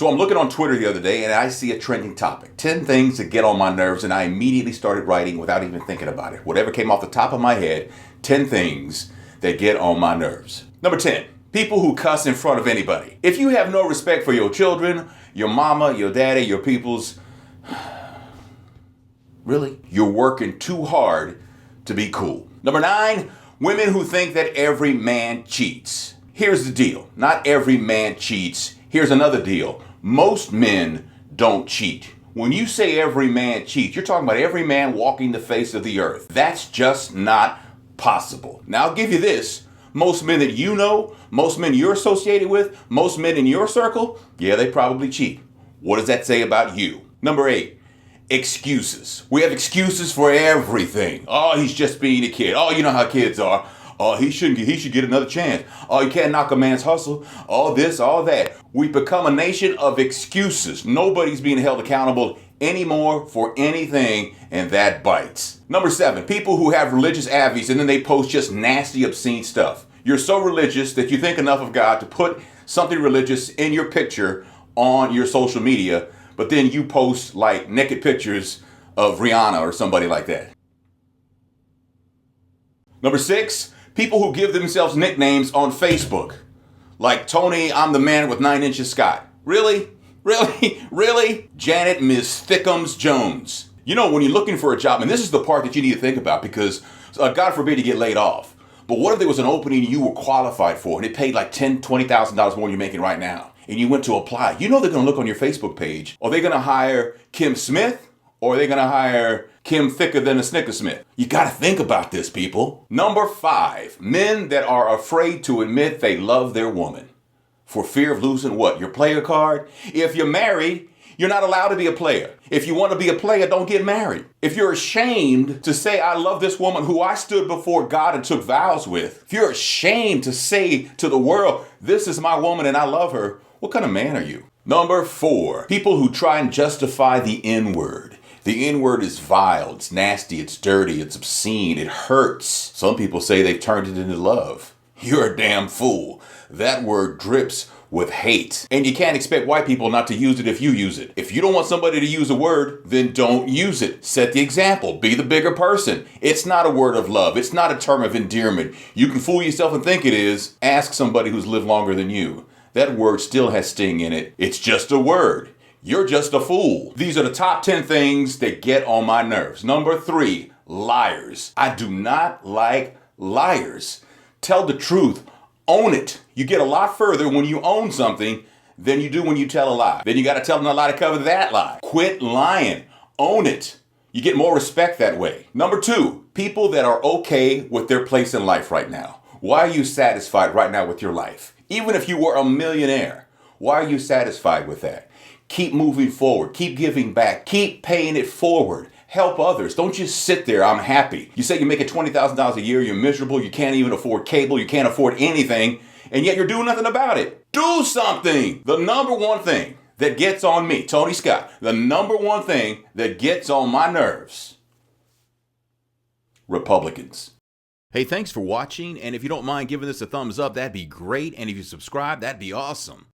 So I'm looking on Twitter the other day and I see a trending topic, 10 things that get on my nerves, and I immediately started writing without even thinking about it. Whatever came off the top of my head, 10 things that get on my nerves. Number 10, people who cuss in front of anybody. If you have no respect for your children, your mama, your daddy, your peoples, really? You're working too hard to be cool. Number 9, women who think that every man cheats. Here's the deal. Not every man cheats. Here's another deal. Most men don't cheat. When you say every man cheats, you're talking about every man walking the face of the earth. That's just not possible. Now, I'll give you this. Most men that you know, most men you're associated with, most men in your circle, yeah, they probably cheat. What does that say about you? Number 8, excuses. We have excuses for everything. Oh, he's just being a kid. Oh, you know how kids are. Oh, he should get another chance. Oh, you can't knock a man's hustle. All this, all that. We become a nation of excuses. Nobody's being held accountable anymore for anything, and that bites. Number 7, people who have religious avies and then they post just nasty, obscene stuff. You're so religious that you think enough of God to put something religious in your picture on your social media, but then you post like naked pictures of Rihanna or somebody like that. Number 6, people who give themselves nicknames on Facebook. Like Tony, I'm the man with 9 inches Scott. Really? Really? Really? Janet Ms. Thickums Jones. You know, when you're looking for a job, and this is the part that you need to think about because God forbid you get laid off. But what if there was an opening you were qualified for and it paid like $10,000, $20,000 more than you're making right now? And you went to apply. You know they're going to look on your Facebook page. Are they going to hire Kim Smith? Or are they going to hire Kim thicker than a Snickersmith? You got to think about this, people. Number 5, men that are afraid to admit they love their woman for fear of losing what? Your player card? If you're married, you're not allowed to be a player. If you want to be a player, don't get married. If you're ashamed to say, I love this woman who I stood before God and took vows with, if you're ashamed to say to the world, this is my woman and I love her, what kind of man are you? Number 4, people who try and justify the N-word. The N-word is vile, it's nasty, it's dirty, it's obscene, it hurts. Some people say they've turned it into love. You're a damn fool. That word drips with hate. And you can't expect white people not to use it if you use it. If you don't want somebody to use a word, then don't use it. Set the example. Be the bigger person. It's not a word of love. It's not a term of endearment. You can fool yourself and think it is. Ask somebody who's lived longer than you. That word still has sting in it. It's just a word. You're just a fool. These are the top 10 things that get on my nerves. Number 3, liars. I do not like liars. Tell the truth. Own it. You get a lot further when you own something than you do when you tell a lie. Then you got to tell them a lie to cover that lie. Quit lying. Own it. You get more respect that way. Number 2, people that are okay with their place in life right now. Why are you satisfied right now with your life? Even if you were a millionaire, why are you satisfied with that? Keep moving forward. Keep giving back. Keep paying it forward. Help others. Don't just sit there, I'm happy. You say you're making $20,000 a year, you're miserable, you can't even afford cable, you can't afford anything, and yet you're doing nothing about it. Do something. The number one thing that gets on me, Tony Scott, the number one thing that gets on my nerves, Republicans. Hey, thanks for watching, and if you don't mind giving this a thumbs up, that'd be great, and if you subscribe, that'd be awesome.